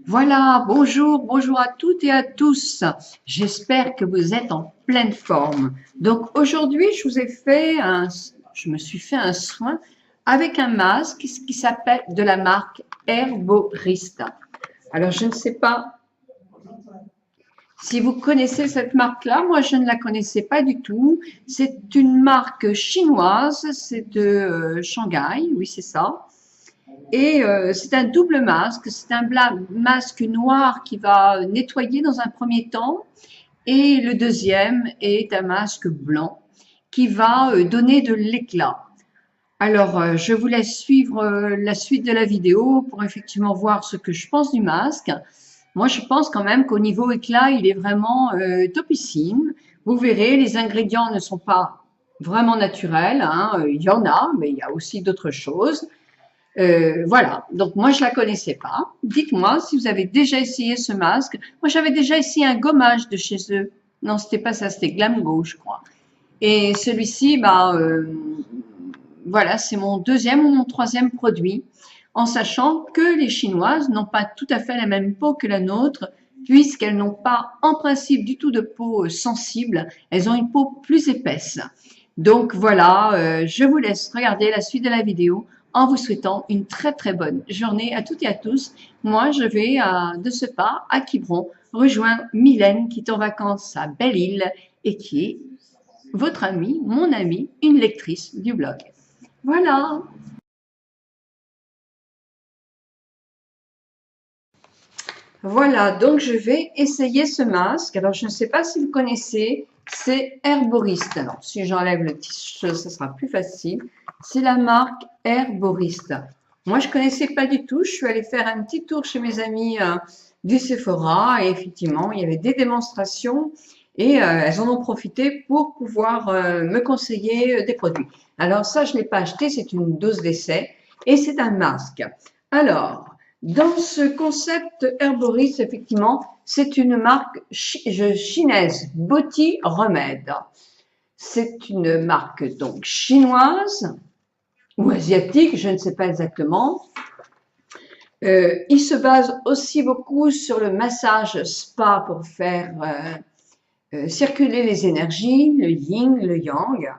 Voilà, bonjour, bonjour à toutes et à tous. J'espère que vous êtes en pleine forme. Donc aujourd'hui, je me suis fait un soin avec un masque qui s'appelle de la marque Herborista. Alors je ne sais pas si vous connaissez cette marque-là, moi je ne la connaissais pas du tout. C'est une marque chinoise, c'est de Shanghai, oui c'est ça. Et c'est un double masque, c'est un masque noir qui va nettoyer dans un premier temps et le deuxième est un masque blanc qui va donner de l'éclat. Alors, je vous laisse suivre la suite de la vidéo pour effectivement voir ce que je pense du masque. Moi, je pense quand même qu'au niveau éclat, il est vraiment topissime. Vous verrez, les ingrédients ne sont pas vraiment naturels, hein. Il y en a, mais il y a aussi d'autres choses. Voilà, donc moi je la connaissais pas. Dites-moi si vous avez déjà essayé ce masque. Moi j'avais déjà essayé un gommage de chez eux. Non, c'était pas ça, c'était Glamgo, je crois. Et celui-ci, voilà, c'est mon deuxième ou mon troisième produit, en sachant que les Chinoises n'ont pas tout à fait la même peau que la nôtre, puisqu'elles n'ont pas en principe du tout de peau sensible, elles ont une peau plus épaisse. Donc voilà, je vous laisse regarder la suite de la vidéo en vous souhaitant une très très bonne journée à toutes et à tous. Moi, je vais de ce pas à Quiberon rejoindre Mylène qui est en vacances à Belle-Île et qui est votre amie, mon amie, une lectrice du blog. Voilà. Voilà, donc je vais essayer ce masque. Alors, je ne sais pas si vous connaissez, c'est Herboriste. Alors, si j'enlève le t-shirt, ça sera plus facile. C'est la marque Herboriste. Moi, je ne connaissais pas du tout. Je suis allée faire un petit tour chez mes amis du Sephora et effectivement, il y avait des démonstrations et elles en ont profité pour pouvoir me conseiller des produits. Alors, ça, je ne l'ai pas acheté, c'est une dose d'essai et c'est un masque. Alors, dans ce concept herboriste, effectivement, c'est une marque chinoise, Body Remède. C'est une marque donc chinoise ou asiatique, je ne sais pas exactement. Il se base aussi beaucoup sur le massage spa pour faire circuler les énergies, le yin, le yang.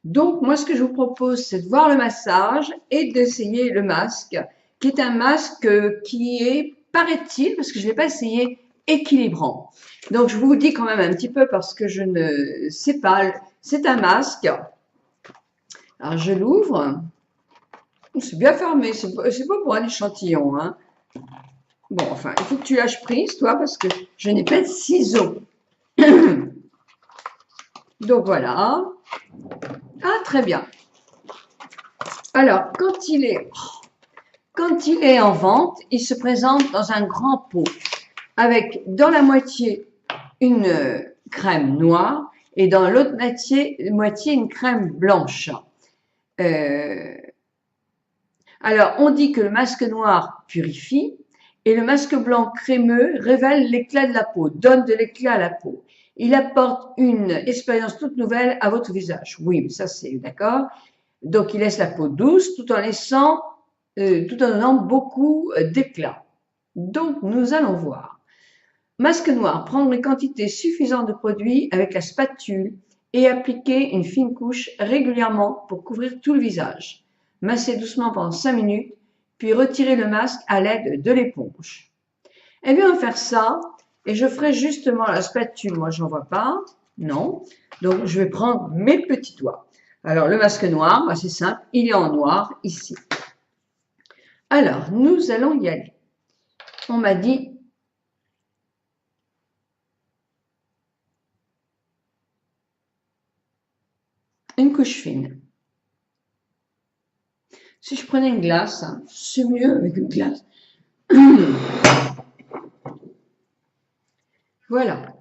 Donc, moi, ce que je vous propose, c'est de voir le massage et d'essayer le masque, qui est un masque qui est, paraît-il, parce que je ne l'ai pas essayé, équilibrant. Donc, je vous dis quand même un petit peu parce que je ne sais pas. C'est un masque. Alors, je l'ouvre. C'est bien fermé. C'est pas pour un échantillon, hein. Bon, enfin, il faut que tu lâches prise, toi, parce que je n'ai pas de ciseaux. Donc, voilà. Ah, très bien. Alors, quand il est en vente, il se présente dans un grand pot avec dans la moitié une crème noire et dans l'autre moitié une crème blanche. Alors, on dit que le masque noir purifie et le masque blanc crémeux révèle l'éclat de la peau, donne de l'éclat à la peau. Il apporte une expérience toute nouvelle à votre visage. Oui, mais ça c'est d'accord. Donc, il laisse la peau douce tout en donnant beaucoup d'éclat. Donc, nous allons voir. Masque noir, prendre une quantité suffisante de produit avec la spatule et appliquer une fine couche régulièrement pour couvrir tout le visage. Masser doucement pendant 5 minutes, puis retirer le masque à l'aide de l'éponge. Eh bien, on va faire ça et je ferai justement la spatule. Moi, j'en vois pas. Non. Donc, je vais prendre mes petits doigts. Alors, le masque noir, c'est simple, il est en noir ici. Alors, nous allons y aller. On m'a dit une couche fine. Si je prenais une glace, hein, c'est mieux avec une glace. Voilà.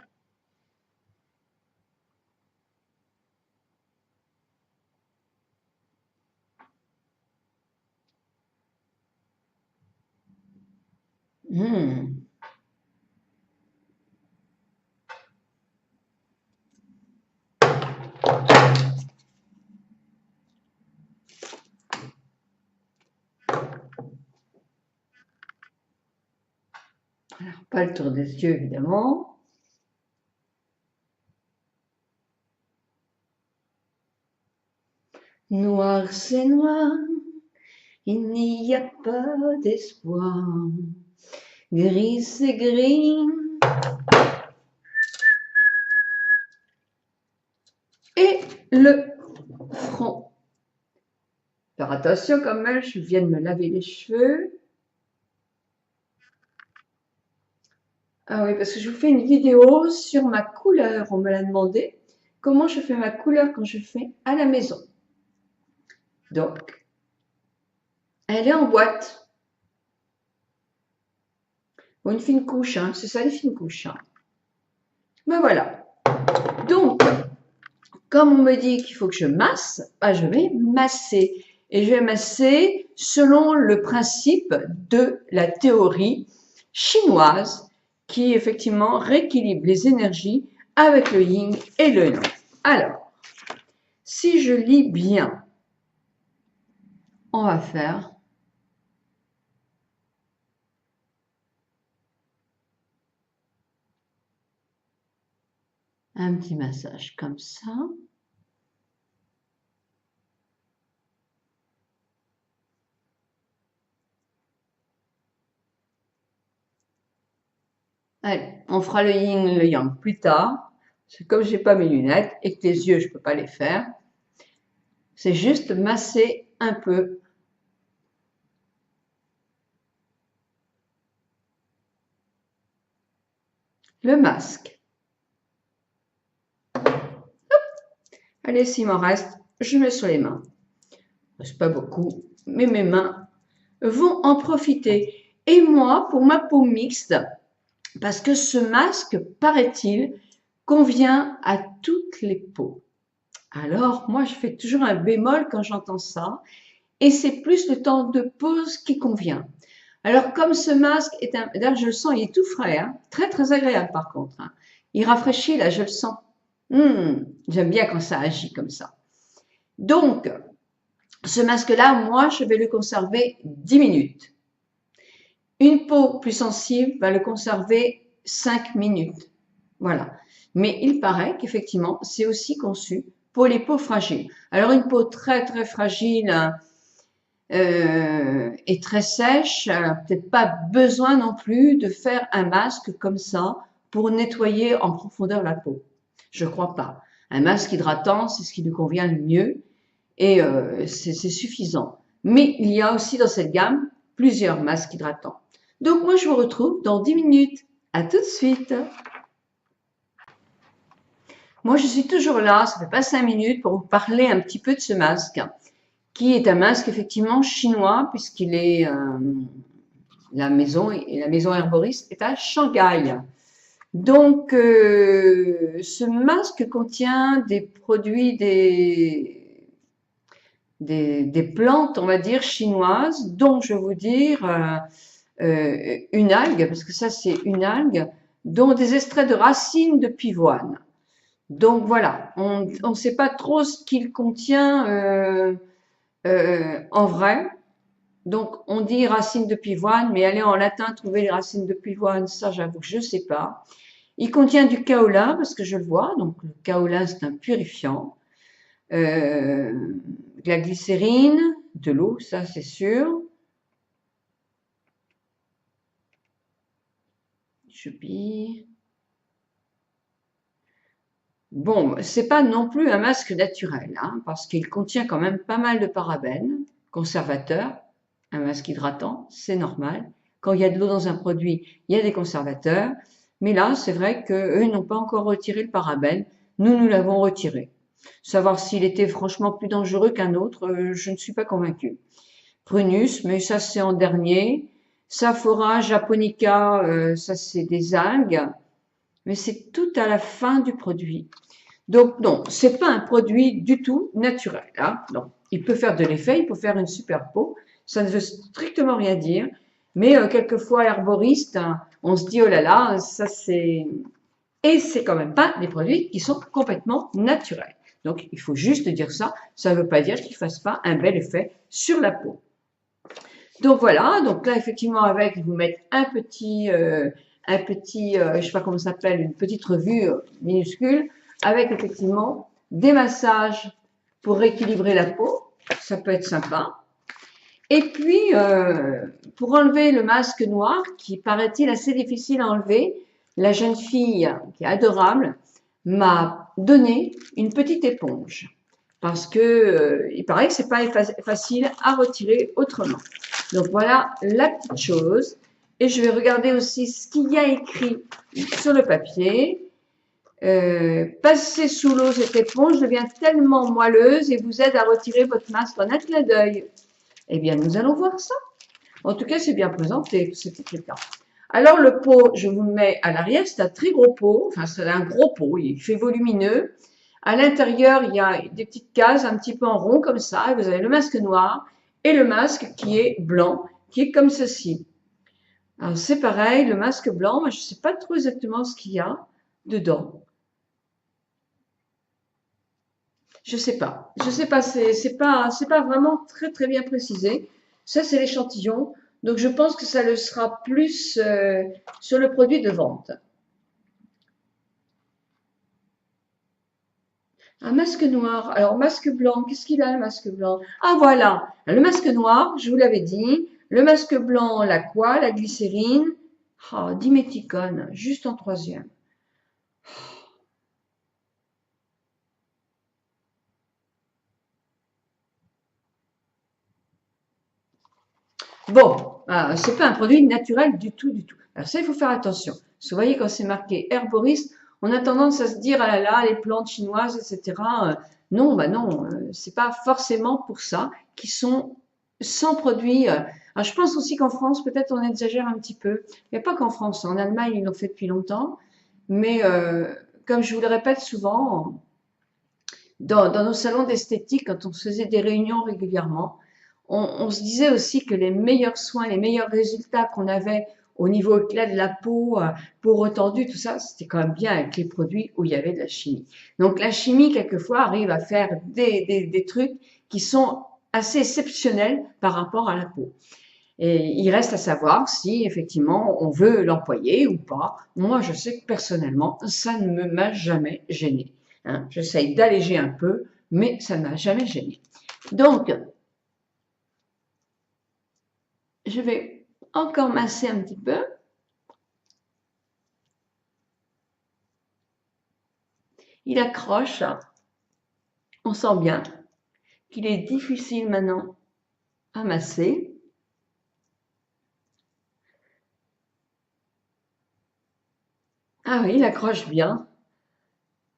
Mmh. Pas le tour des yeux, évidemment. Noir, c'est noir, il n'y a pas d'espoir. Gris, c'est gris. Et le front. Faire attention quand même, je viens de me laver les cheveux. Ah oui, parce que je vous fais une vidéo sur ma couleur. On me l'a demandé. Comment je fais ma couleur quand je fais à la maison. Donc, elle est en boîte. Ou une fine couche, hein. C'est ça les fines couches. Hein. Ben voilà. Donc, comme on me dit qu'il faut que je masse, ben je vais masser. Et je vais masser selon le principe de la théorie chinoise qui effectivement rééquilibre les énergies avec le yin et le yang. Alors, si je lis bien, on va faire un petit massage comme ça. Allez, on fera le yin et le yang plus tard. C'est comme j'ai pas mes lunettes et que les yeux, je peux pas les faire. C'est juste masser un peu. Le masque. Hop. Allez, s'il m'en reste, je mets sur les mains. C'est pas beaucoup, mais mes mains vont en profiter. Et moi, pour ma peau mixte, parce que ce masque, paraît-il, convient à toutes les peaux. Alors, moi, je fais toujours un bémol quand j'entends ça, et c'est plus le temps de pause qui convient. Alors, comme ce masque est un... D'ailleurs, je le sens, il est tout frais, hein, très, très agréable par contre. Hein. Il rafraîchit, là, je le sens. J'aime bien quand ça agit comme ça. Donc, ce masque-là, moi, je vais le conserver 10 minutes. Une peau plus sensible va le conserver 5 minutes. Voilà. Mais il paraît qu'effectivement, c'est aussi conçu pour les peaux fragiles. Alors, une peau très, très fragile et très sèche, peut-être pas besoin non plus de faire un masque comme ça pour nettoyer en profondeur la peau. Je crois pas. Un masque hydratant, c'est ce qui lui convient le mieux et c'est suffisant. Mais il y a aussi dans cette gamme plusieurs masques hydratants. Donc moi je vous retrouve dans 10 minutes. À tout de suite. Moi je suis toujours là, ça fait pas 5 minutes pour vous parler un petit peu de ce masque qui est un masque effectivement chinois puisqu'il est la maison herboriste est à Shanghai. Donc ce masque contient des produits des plantes, on va dire, chinoises, dont je vais vous dire une algue, parce que ça c'est une algue, dont des extraits de racines de pivoine. Donc voilà, on ne sait pas trop ce qu'il contient en vrai. Donc on dit racines de pivoine, mais aller en latin trouver les racines de pivoine, ça j'avoue que je ne sais pas. Il contient du kaolin, parce que je le vois, donc le kaolin c'est un purifiant. De la glycérine, de l'eau, ça c'est sûr. Bon, c'est pas non plus un masque naturel, hein, parce qu'il contient quand même pas mal de parabènes, conservateurs. Un masque hydratant, c'est normal. Quand il y a de l'eau dans un produit, il y a des conservateurs. Mais là, c'est vrai qu'eux n'ont pas encore retiré le parabène. Nous l'avons retiré. Savoir s'il était franchement plus dangereux qu'un autre, je ne suis pas convaincue. Prunus, mais ça c'est en dernier. Saphora japonica, ça c'est des algues, mais c'est tout à la fin du produit. Donc non, c'est pas un produit du tout naturel. Hein. Non, il peut faire de l'effet, il peut faire une super peau, ça ne veut strictement rien dire. Mais quelquefois herboriste, hein, on se dit oh là là, ça c'est... Et c'est quand même pas des produits qui sont complètement naturels. Donc il faut juste dire ça, ça ne veut pas dire qu'il ne fasse pas un bel effet sur la peau. Donc voilà, donc là effectivement avec, ils vous mettent un petit un petit, je sais pas comment ça s'appelle, une petite revue minuscule, avec effectivement des massages pour rééquilibrer la peau. Ça peut être sympa. Et puis, pour enlever le masque noir, qui paraît-il assez difficile à enlever, la jeune fille, qui est adorable, m'a donné une petite éponge. Parce que il paraît que c'est pas facile à retirer autrement. Donc voilà la petite chose. Et je vais regarder aussi ce qu'il y a écrit sur le papier. Passer sous l'eau cette éponge devient tellement moelleuse et vous aide à retirer votre masque en un clin d'œil. Eh bien, nous allons voir ça. En tout cas, c'est bien présenté, c'était le cas. Alors, le pot, je vous le mets à l'arrière, c'est un très gros pot, enfin, c'est un gros pot, il fait volumineux. À l'intérieur, il y a des petites cases un petit peu en rond comme ça, et vous avez le masque noir et le masque qui est blanc, qui est comme ceci. Alors, c'est pareil, le masque blanc, moi, je ne sais pas trop exactement ce qu'il y a dedans. Je sais pas, c'est pas vraiment très très bien précisé. Ça, c'est l'échantillon. Donc, je pense que ça le sera plus sur le produit de vente. Un masque noir. Alors, masque blanc, qu'est-ce qu'il a, le masque blanc? Ah, voilà. Le masque noir, je vous l'avais dit. Le masque blanc, la quoi? La glycérine. Ah, diméthicone, juste en troisième. Bon, c'est pas un produit naturel du tout, du tout. Alors ça, il faut faire attention. Parce que vous voyez, quand c'est marqué herboriste, on a tendance à se dire, ah là là, les plantes chinoises, etc. Non, bah non, c'est pas forcément pour ça qui sont sans produits. Alors je pense aussi qu'en France, peut-être on exagère un petit peu. Il n'y a pas qu'en France, en Allemagne, ils l'ont fait depuis longtemps. Mais comme je vous le répète souvent, dans nos salons d'esthétique, quand on se faisait des réunions régulièrement, on se disait aussi que les meilleurs soins, les meilleurs résultats qu'on avait au niveau éclat de la peau, peau retendue, tout ça, c'était quand même bien avec les produits où il y avait de la chimie. Donc la chimie, quelquefois, arrive à faire des trucs qui sont assez exceptionnels par rapport à la peau. Et il reste à savoir si effectivement on veut l'employer ou pas. Moi, je sais que personnellement, ça ne m'a jamais gêné. Hein. J'essaye d'alléger un peu, mais ça ne m'a jamais gêné. Donc, je vais encore masser un petit peu. Il accroche. On sent bien qu'il est difficile maintenant à masser. Ah oui, il accroche bien.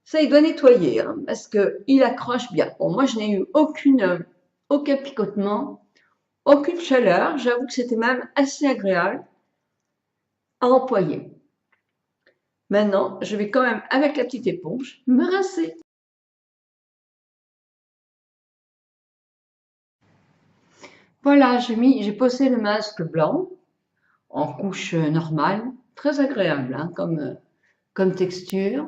Ça, il doit nettoyer, hein, parce qu'il accroche bien. Bon, moi, je n'ai eu aucun picotement, aucune chaleur. J'avoue que c'était même assez agréable à employer. Maintenant, je vais quand même, avec la petite éponge, me rincer. Voilà, j'ai posé le masque blanc en couche normale, très agréable hein, comme texture.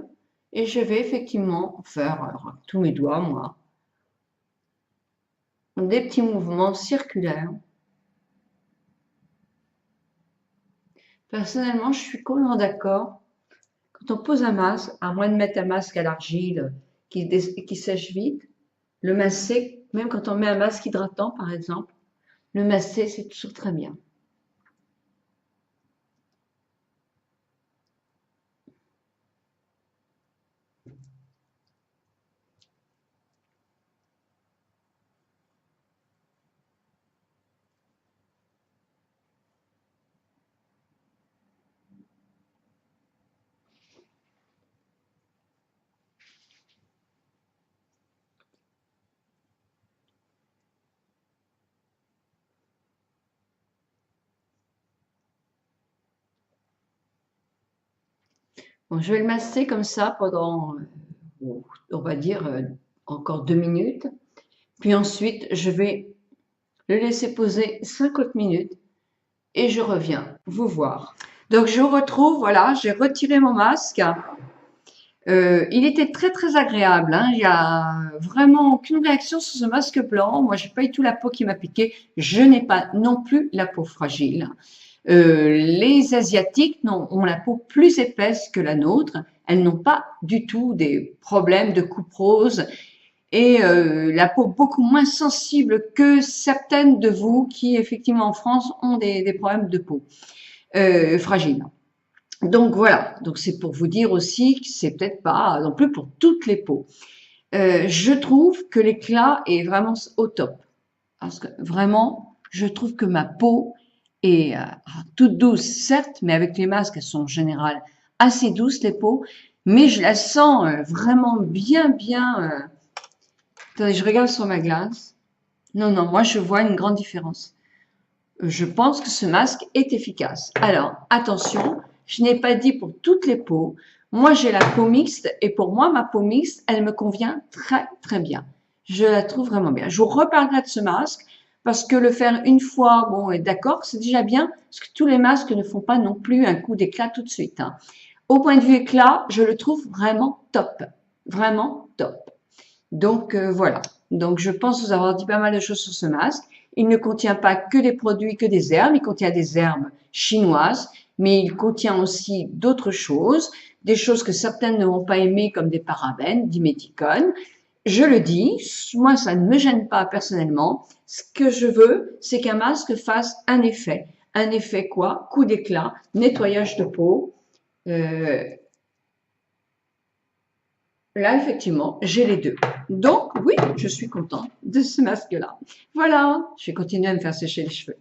Et je vais effectivement faire tous mes doigts, moi, des petits mouvements circulaires. Personnellement, je suis complètement d'accord. Quand on pose un masque, à moins de mettre un masque à l'argile qui sèche vite, le masser, même quand on met un masque hydratant par exemple, le masser, c'est toujours très bien. Bon, je vais le masser comme ça pendant, on va dire, encore 2 minutes. Puis ensuite, je vais le laisser poser 50 minutes et je reviens vous voir. Donc, je vous retrouve, voilà, j'ai retiré mon masque. Il était très très agréable, hein. Il n'y a vraiment aucune réaction sur ce masque blanc. Moi, j'ai pas eu tout la peau qui m'a piqué. Je n'ai pas non plus la peau fragile. Les Asiatiques ont la peau plus épaisse que la nôtre. Elles n'ont pas du tout des problèmes de coupe rose et la peau beaucoup moins sensible que certaines de vous qui, effectivement, en France, ont des problèmes de peau fragiles. Donc voilà, donc c'est pour vous dire aussi que c'est peut-être pas non plus pour toutes les peaux. Je trouve que l'éclat est vraiment au top. Parce que vraiment, je trouve que ma peau est toute douce, certes, mais avec les masques, elles sont en général assez douces, les peaux, mais je la sens vraiment bien. Attendez, je regarde sur ma glace. Non, moi, je vois une grande différence. Je pense que ce masque est efficace. Alors, attention, je n'ai pas dit pour toutes les peaux. Moi, j'ai la peau mixte et pour moi, ma peau mixte, elle me convient très bien. Je la trouve vraiment bien. Je vous reparlerai de ce masque parce que le faire une fois, bon, d'accord, c'est déjà bien parce que tous les masques ne font pas non plus un coup d'éclat tout de suite. Hein. Au point de vue éclat, je le trouve vraiment top. Vraiment top. Donc, voilà. Donc, je pense vous avoir dit pas mal de choses sur ce masque. Il ne contient pas que des produits, que des herbes. Il contient des herbes chinoises, mais il contient aussi d'autres choses, des choses que certaines ne vont pas aimer, comme des parabènes, diméthicones. Je le dis, moi, ça ne me gêne pas personnellement. Ce que je veux, c'est qu'un masque fasse un effet. Un effet quoi? Coup d'éclat, nettoyage de peau. Là, effectivement, j'ai les deux. Donc, oui, je suis contente de ce masque-là. Voilà, je vais continuer à me faire sécher les cheveux.